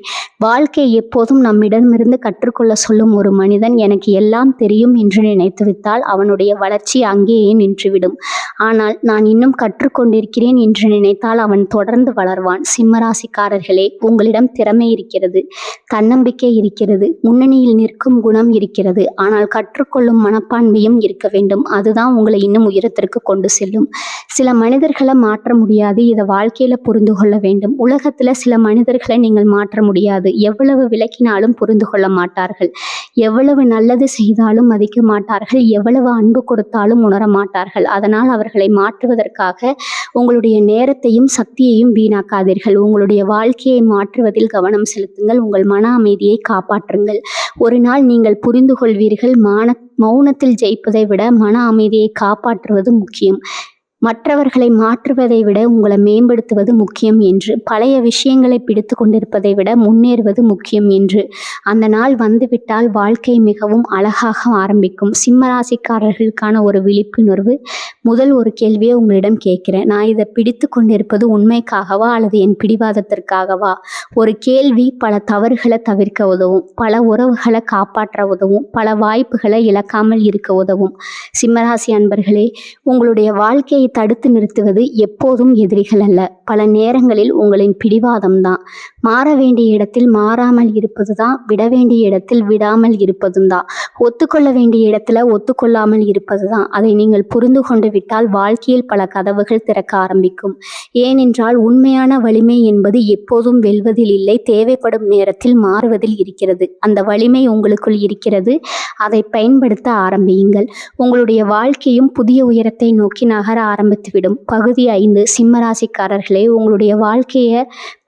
வாழ்க்கை எப்போதும் நம்மிடமிருந்து கற்றுக்கொள்ள சொல்லும் ஒரு மனிதன் எனக்கு எல்லாம் தெரியும் என்று நினைத்துவிட்டால் அவனுடைய வளர்ச்சி அங்கேயே நின்றுவிடும். ஆனால் நான் இன்னும் கற்றுக்கொண்டிருக்கிறேன் என்று நினைத்தால் அவன் தொடர்ந்து வளர்வான். சிம்மராசிக்காரர்களே, உங்களிடம் திறமை இருக்கிறது, தன்னம்பிக்கை இருக்கிறது, முன்னணியில் நிற்கும் குணம் இருக்கிறது. ஆனால் கற்றுக்கொள்ளும் மனப்பான்மையும் இருக்க வேண்டும். அதுதான் உங்களை இன்னும் உயரத்திற்கு கொண்டு செல்லும். சில மனிதர்களை மாற்ற முடியாது. இதை வாழ்க்கையில புரிந்து கொள்ள வேண்டும். உலகத்துல சில மனிதர்களை நீங்கள் மாற்ற முடியாது. எவ்வளவு விளக்கினாலும் புரிந்து கொள்ள மாட்டார்கள். எவ்வளவு நல்லது செய்தாலும் மதிக்க மாட்டார்கள். எவ்வளவு அன்பு கொடுத்தாலும் உணர மாட்டார்கள். அதனால் அவர்களை மாற்றுவதற்காக உங்களுடைய நேரத்தையும் சக்தியையும் வீணாக்காதீர்கள். உங்களுடைய வாழ்க்கையை மாற்றுவதில் கவனம் செலுத்துங்கள். உங்கள் மன அமைதியை காப்பாற்றுங்கள். ஒரு நாள் நீங்கள் புரிந்து கொள்வீர்கள், மௌனத்தில் ஜெயிப்பதை விட மன அமைதியை காப்பாற்றுவது முக்கியம். மற்றவர்களை மாற்றுவதை விட உங்களை மேம்படுத்துவது முக்கியம் என்று. பழைய விஷயங்களை பிடித்து கொண்டிருப்பதை விட முன்னேறுவது முக்கியம் என்று. அந்த நாள் வந்துவிட்டால் வாழ்க்கை மிகவும் அழகாக ஆரம்பிக்கும். சிம்மராசிக்காரர்களுக்கான ஒரு விழிப்புணர்வு. முதல் ஒரு கேள்வியை உங்களிடம் கேட்கிறேன். நான் இதை பிடித்து கொண்டிருப்பது உண்மைக்காகவா அல்லது என் பிடிவாதத்திற்காகவா? ஒரு கேள்வி பல தவறுகளை தவிர்க்க உதவும், பல உறவுகளை காப்பாற்ற உதவும், பல வாய்ப்புகளை இழக்காமல் இருக்க உதவும். சிம்மராசி அன்பர்களே, உங்களுடைய வாழ்க்கையை தடுத்து நிறுத்துவது எப்போதும் எதிரிகள் அல்ல, பல நேரங்களில் உங்களின் பிடிவாதம் தான். மாற வேண்டிய இடத்தில் மாறாமல் இருப்பது தான், விட வேண்டிய இடத்தில் விடாமல் இருப்பதும் தான், ஒத்துக்கொள்ள வேண்டிய இடத்துல ஒத்துக்கொள்ளாமல் இருப்பது தான். அதை நீங்கள் புரிந்து கொண்டு விட்டால் வாழ்க்கையில் பல கதவுகள் திறக்க ஆரம்பிக்கும். ஏனென்றால் உண்மையான வலிமை என்பது எப்போதும் வெல்வதில் இல்லை, தேவைப்படும் நேரத்தில் மாறுவதில் இருக்கிறது. அந்த வலிமை உங்களுக்குள் இருக்கிறது. அதை பயன்படுத்த ஆரம்பியுங்கள். உங்களுடைய வாழ்க்கையும் புதிய உயரத்தை நோக்கி நகர ஆரம்பித்துவிடும். பகுதி 5. சிம்மராசிக்காரர்களே, உங்களுடைய வாழ்க்கையை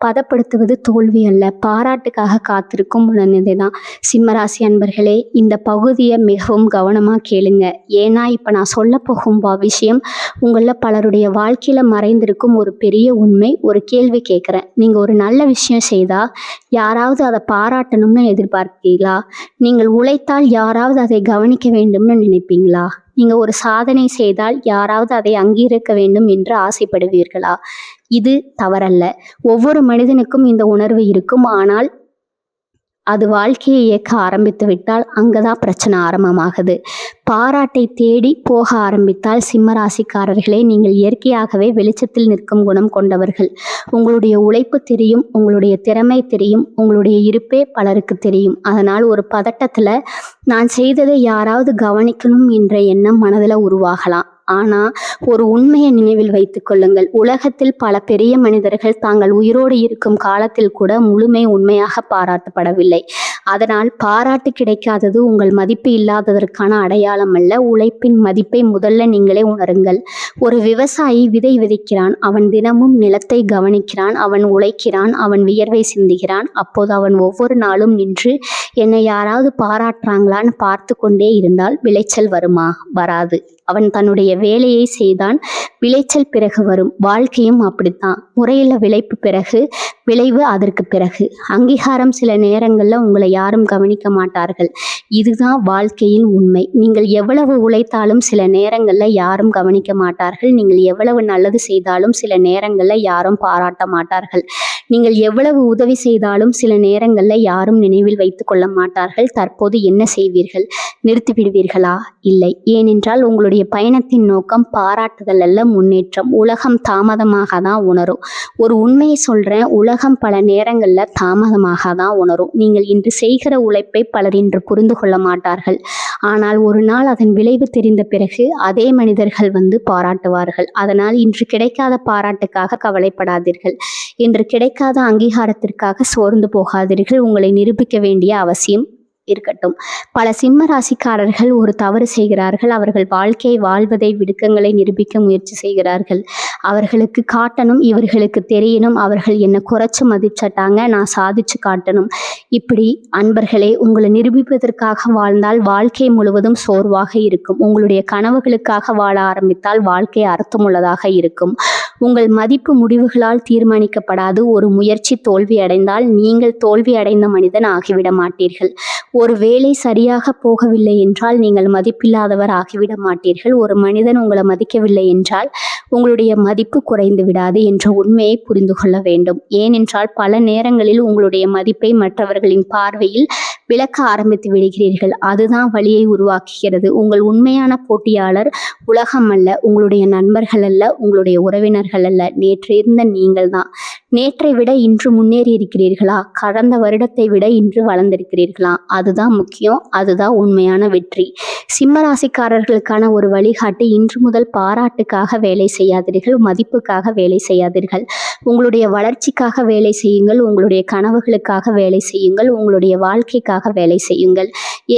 பதப்படுத்துவது தோல்வி அல்ல, பாராட்டுக்காக காத்திருக்கும் மனநிலை தான். சிம்மராசி அன்பர்களே, இந்த பகுதியை மிகவும் கவனமாக கேளுங்க. ஏன்னா இப்போ நான் சொல்ல போகும் விஷயம் உங்களில் பலருடைய வாழ்க்கையில் மறைந்திருக்கும் ஒரு பெரிய உண்மை. ஒரு கேள்வி கேட்குறேன். நீங்கள் ஒரு நல்ல விஷயம் செய்தால் யாராவது அதை பாராட்டணும்னு எதிர்பார்க்கிறீங்களா? நீங்கள் உழைத்தால் யாராவது அதை கவனிக்க வேண்டும்னு நினைப்பீங்களா? நீங்கள் ஒரு சாதனை செய்தால் யாராவது அதை அங்கீகரிக்க வேண்டும் என்று ஆசைப்படுவீர்களா? இது தவறல்ல. ஒவ்வொரு மனிதனுக்கும் இந்த உணர்வு இருக்கும். ஆனால் அது வாழ்க்கையை இயக்க ஆரம்பித்து விட்டால் அங்கதான் பிரச்சனை ஆரம்பமாகுது. பாராட்டை தேடி போக ஆரம்பித்தால் சிம்மராசிக்காரர்களே, நீங்கள் இயற்கையாகவே வெளிச்சத்தில் நிற்கும் குணம் கொண்டவர்கள். உங்களுடைய உழைப்பு தெரியும், உங்களுடைய திறமை தெரியும், உங்களுடைய இருப்பே பலருக்கு தெரியும். அதனால் ஒரு பதட்டத்துல நான் செய்ததை யாராவது கவனிக்கணும் என்ற எண்ணம் மனதில் உருவாகலாம். ஆனால் ஒரு உண்மையை நினைவில் வைத்துக் கொள்ளுங்கள். உலகத்தில் பல பெரிய மனிதர்கள் தாங்கள் உயிரோடு இருக்கும் காலத்தில் கூட உண்மையாக பாராட்டப்படவில்லை. அதனால் பாராட்டு கிடைக்காதது உங்கள் மதிப்பு இல்லாததற்கான அடையாளம் அல்ல. உழைப்பின் மதிப்பை முதல்ல நீங்களே உணருங்கள். ஒரு விவசாயி விதை விதைக்கிறான். அவன் தினமும் நிலத்தை கவனிக்கிறான். அவன் உழைக்கிறான். அவன் வியர்வை சிந்துகிறான். அப்போது அவன் ஒவ்வொரு நாளும் நின்று என்னை யாராவது பாராட்டுறாங்களான்னு பார்த்து கொண்டே இருந்தால் விளைச்சல் வருமா? வராது. அவன் தன்னுடைய வேலையை செய்தான், விளைச்சல் பிறகு வரும். வாழ்க்கையும் அப்படித்தான். முறையில் விளைப்பு பிறகு விளைவு, அதற்கு பிறகு அங்கீகாரம். சில நேரங்களில் உங்களை யாரும் கவனிக்க மாட்டார்கள். இதுதான் வாழ்க்கையின் உண்மை. நீங்கள் எவ்வளவு உழைத்தாலும் சில நேரங்களில் யாரும் கவனிக்க மாட்டார்கள். நீங்கள் எவ்வளவு நல்லது செய்தாலும் சில நேரங்களில் யாரும் பாராட்ட மாட்டார்கள். நீங்கள் எவ்வளவு உதவி செய்தாலும் சில நேரங்களில் யாரும் நினைவில் வைத்து கொள்ள மாட்டார்கள். தற்போது என்ன செய்வீர்கள்? நிறுத்திவிடுவீர்களா? இல்லை. ஏனென்றால் உங்களுடைய பயணத்தின் நோக்கம் பாராட்டுதல் அல்ல, முன்னேற்றம். உலகம் தாமதமாக தான் உணரும். ஒரு உண்மையை சொல்றேன், உலகம் பல நேரங்களில் தாமதமாக தான் உணரும். நீங்கள் இன்று செய்கிற உழைப்பை பலர் இன்று புரிந்து கொள்ள மாட்டார்கள். ஆனால் ஒரு நாள் அதன் விளைவு தெரிந்த பிறகு அதே மனிதர்கள் பாராட்டுவார்கள். அதனால் இன்று கிடைக்காத பாராட்டுக்காக கவலைப்படாதீர்கள். இன்று கிடைக்காத அங்கீகாரத்திற்காக சோர்ந்து போகாதீர்கள். உங்களை நிரூபிக்க வேண்டிய அவசியம் இருக்கட்டும். பல சிம்ம ராசிக்காரர்கள் ஒரு தவறு செய்கிறார்கள். அவர்கள் வாழ்க்கையை வாழ்வதை விடுக்கங்களை நிரூபிக்க முயற்சி செய்கிறார்கள். அவர்களுக்கு காட்டணும், இவர்களுக்கு தெரியணும், அவர்கள் என்னை குறைச்சு மதிச்சிட்டாங்க, நான் சாதிச்சு காட்டணும். இப்படி அன்பர்களே, உங்களை நிரூபிப்பதற்காக வாழ்ந்தால் வாழ்க்கை முழுவதும் சோர்வாக இருக்கும். உங்களுடைய கனவுகளுக்காக வாழ ஆரம்பித்தால் வாழ்க்கை அர்த்தமுள்ளதாக இருக்கும். உங்கள் மதிப்பு முடிவுகளால் தீர்மானிக்கப்படாது. ஒரு முயற்சி தோல்வி அடைந்தால் நீங்கள் தோல்வி அடைந்த மனிதன் ஆகிவிட மாட்டீர்கள். ஒரு வேலை சரியாக போகவில்லை என்றால் நீங்கள் மதிப்பில்லாதவர் ஆகிவிட மாட்டீர்கள். ஒரு மனிதன் உங்களை மதிக்கவில்லை என்றால் உங்களுடைய மதிப்பு குறைந்து விடாது என்ற உண்மையை புரிந்து கொள்ள வேண்டும். ஏனென்றால் பல நேரங்களில் உங்களுடைய மதிப்பை மற்றவர்களின் பார்வையில் விளக்க ஆரம்பித்து விடுகிறீர்கள். அதுதான் வழியை உருவாக்குகிறது. உங்கள் உண்மையான போட்டியாளர் உலகம் அல்ல, உங்களுடைய நண்பர்கள் அல்ல, உங்களுடைய உறவினர்கள் அல்ல, நேற்று இருந்த நீங்கள் தான். நேற்றை விட இன்று முன்னேறி இருக்கிறீர்களா? கடந்த வருடத்தை விட இன்று வளர்ந்திருக்கிறீர்களா? அதுதான் முக்கியம். அதுதான் உண்மையான வெற்றி. சிம்மராசிக்காரர்களுக்கான ஒரு வழிகாட்டு: இன்று முதல் பாராட்டுக்காக வேலை செய்யாதீர்கள், மதிப்புக்காக வேலை செய்யாதீர்கள். உங்களுடைய வளர்ச்சிக்காக வேலை செய்யுங்கள். உங்களுடைய கனவுகளுக்காக வேலை செய்யுங்கள். உங்களுடைய வாழ்க்கைக்காக வேலை செய்யுங்கள்.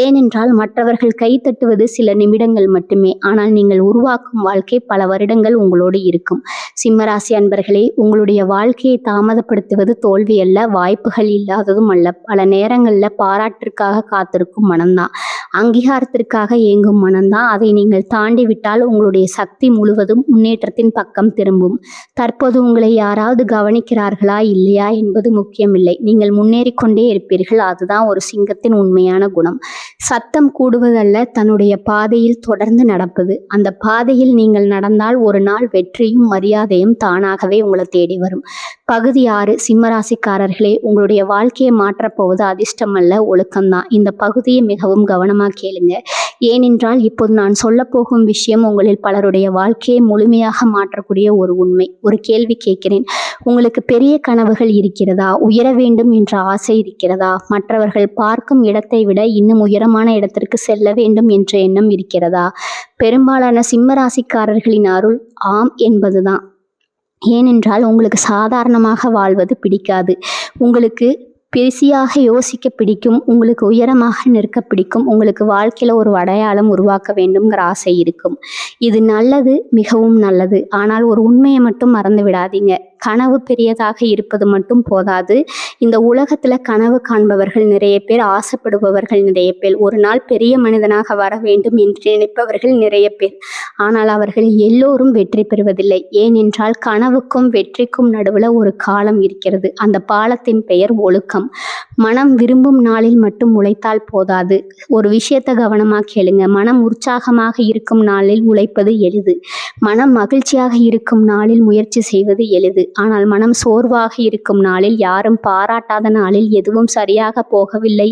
ஏனென்றால் மற்றவர்கள் கை தட்டுவது சில நிமிடங்கள் மட்டுமே, ஆனால் நீங்கள் உருவாக்கும் வாழ்க்கை பல வருடங்கள் உங்களோடு இருக்கும். சிம்மராசி அன்பர்களே, உங்களுடைய வாழ்க்கையை தாமதப்படுத்துவது தோல்வி அல்ல, வாய்ப்புகள் இல்லாததும் அல்ல. பல நேரங்களில் பாராட்டிற்காக காத்திருக்கும் மனம்தான், அங்கீகாரத்திற்காக ஏங்கும் மனம்தான். அதை நீங்கள் தாண்டி விட்டால் உங்களுடைய சக்தி முழுவதும் முன்னேற்றத்தின் பக்கம் திரும்பும். தற்போது உங்களை யாராவது கவனிக்கிறார்களா இல்லையா என்பது முக்கியமில்லை. நீங்கள் முன்னேறி கொண்டே இருப்பீர்கள். அதுதான் ஒரு சிங்கத்தின் உண்மையான குணம். சத்தம் கூடுவதல்ல, தன்னுடைய பாதையில் தொடர்ந்து நடப்பது. அந்த பாதையில் நீங்கள் நடந்தால் ஒரு நாள் வெற்றியும் மரியாதையும் தானாகவே உங்களை தேடி வரும். பகுதி 6. சிம்மராசிக்காரர்களே, உங்களுடைய வாழ்க்கையை மாற்றப்போவது அதிர்ஷ்டம் அல்ல, ஒழுக்கம்தான். இந்த பகுதியை மிகவும் கவனமாக கேளுங்க. ஏனென்றால் இப்போது நான் சொல்ல போகும் விஷயம் உங்களில் பலருடைய வாழ்க்கையை முழுமையாக மாற்றக்கூடிய ஒரு உண்மை. ஒரு கேள்வி கேட்கிறேன், உங்களுக்கு பெரிய கனவுகள் இருக்கிறதா? உயர வேண்டும் என்ற ஆசை இருக்கிறதா? மற்றவர்கள் பார்க்கும் இடத்தை விட இன்னும் உயரமான இடத்திற்கு செல்ல வேண்டும் என்ற எண்ணம் இருக்கிறதா? பெரும்பாலான சிம்மராசிக்காரர்களின் அருள் ஆம் என்பதுதான். ஏனென்றால் உங்களுக்கு சாதாரணமாக வாழ்வது பிடிக்காது. உங்களுக்கு பெரிசியாக யோசிக்க பிடிக்கும். உங்களுக்கு உயரமாக நிற்க பிடிக்கும். உங்களுக்கு வாழ்க்கையில் ஒரு அடையாளம் உருவாக்க வேண்டும்ங்கிற ஆசை இருக்கும். இது நல்லது, மிகவும் நல்லது. ஆனால் ஒரு உண்மையை மட்டும் மறந்து விடாதீங்க. கனவு பெரியதாக இருப்பது மட்டும் போதாது. இந்த உலகத்தில் கனவு காண்பவர்கள் நிறைய பேர், ஆசைப்படுபவர்கள் நிறைய பேர், ஒரு நாள் பெரிய மனிதனாக வர வேண்டும் என்று நினைப்பவர்கள் நிறைய பேர். ஆனால் அவர்கள் எல்லோரும் வெற்றி பெறுவதில்லை. ஏனென்றால் கனவுக்கும் வெற்றிக்கும் நடுவில் ஒரு காலம் இருக்கிறது. அந்த பாலத்தின் பெயர் ஒழுக்கம். மனம் விரும்பும் நாளில் மட்டும் உழைத்தால் போதாது. ஒரு விஷயத்தை கவனமாக கேளுங்க. மனம் உற்சாகமாக இருக்கும் நாளில் உழைப்பது எளிது. மனம் மகிழ்ச்சியாக இருக்கும் நாளில் முயற்சி செய்வது எளிது. ஆனால் மனம் சோர்வாக இருக்கும் நாளில், யாரும் பாராட்டாத நாளில், எதுவும் சரியாக போகவில்லை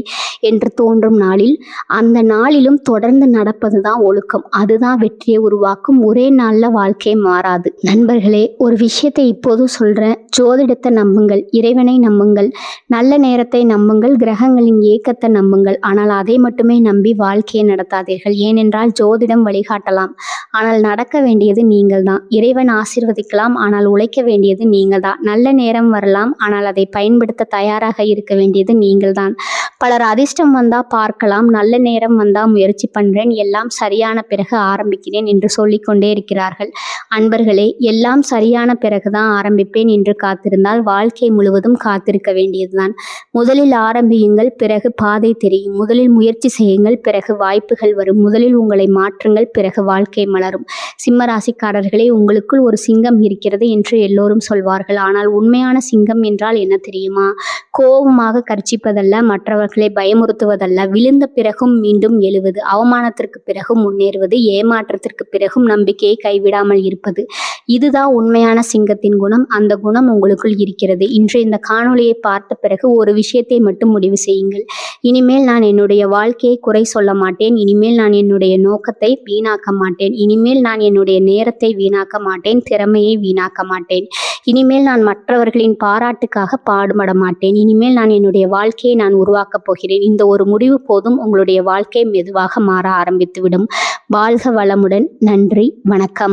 என்று தோன்றும் நாளில், அந்த நாளிலும் தொடர்ந்து நடப்பது தான் ஒழுக்கம். அதுதான் வெற்றியை உருவாக்கும். ஒரே நாளில் வாழ்க்கை மாறாது. நண்பர்களே, ஒரு விஷயத்தை இப்போது சொல்கிறேன். ஜோதிடத்தை நம்புங்கள், இறைவனை நம்புங்கள், நல்ல நேரத்தை நம்புங்கள், கிரகங்களின் இயக்கத்தை நம்புங்கள். ஆனால் அதை மட்டுமே நம்பி வாழ்க்கையை நடத்தாதீர்கள். ஏனென்றால் ஜோதிடம் வழிகாட்டலாம், ஆனால் நடக்க வேண்டியது நீங்கள் தான். இறைவன் ஆசீர்வதிக்கலாம், ஆனால் உழைக்க வேண்டியது நீங்கள் தான். நல்ல நேரம் வரலாம், ஆனால் அதை பயன்படுத்த தயாராக இருக்க வேண்டியது நீங்கள் தான். பலர் அதிர்ஷ்டம் வந்தால் பார்க்கலாம், நல்ல நேரம் வந்தால் முயற்சி பண்ணுறேன், எல்லாம் சரியான பிறகு ஆரம்பிக்கிறேன் என்று சொல்லிக்கொண்டே இருக்கிறார்கள். அன்பர்களே, எல்லாம் சரியான பிறகு தான் ஆரம்பிப்பேன் என்று காத்திருந்தால் வாழ்க்கை முழுவதும் காத்திருக்க வேண்டியதுதான். முதலில் ஆரம்பியுங்கள், பிறகு பாதை தெரியும். முதலில் முயற்சி செய்யுங்கள், பிறகு வாய்ப்புகள் வரும். முதலில் உங்களை மாற்றுங்கள், பிறகு வாழ்க்கை மலரும். சிம்ம ராசிக்காரர்களே, உங்களுக்குள் ஒரு சிங்கம் இருக்கிறது என்று எல்லோரும் சொல்வார்கள். ஆனால் உண்மையான சிங்கம் என்றால் என்ன தெரியுமா? கோபமாக கர்ச்சிப்பதல்ல, மற்றவர்களை பயமுறுத்துவதல்ல, விழுந்த பிறகும் மீண்டும் எழுவது, அவமானத்திற்கு பிறகும் முன்னேறுவது, ஏமாற்றத்திற்கு பிறகும் நம்பிக்கையை கைவிடாமல் இருப்பது. இதுதான் உண்மையான சிங்கத்தின் குணம். அந்த குணம் உங்களுக்குள் இருக்கிறது. இன்று இந்த காணொளியை பார்த்த பிறகு ஒரு விஷயத்தை மட்டும் முடிவு செய்யுங்கள். இனிமேல் நான் என்னுடைய வாழ்க்கையை குறை சொல்ல மாட்டேன். இனிமேல் நான் என்னுடைய நோக்கத்தை வீணாக்க மாட்டேன். இனிமேல் நான் என்னுடைய நேரத்தை வீணாக்க மாட்டேன். திறமையை வீணாக்க மாட்டேன். இனிமேல் நான் மற்றவர்களின் பாராட்டுக்காக பாடுபட மாட்டேன். இனிமேல் நான் என்னுடைய வாழ்க்கையை நான் உருவாக்கப் போகிறேன். இந்த ஒரு முடிவு போதும், உங்களுடைய வாழ்க்கை மெதுவாக மாற ஆரம்பித்துவிடும். வாழ்க வளமுடன். நன்றி, வணக்கம்.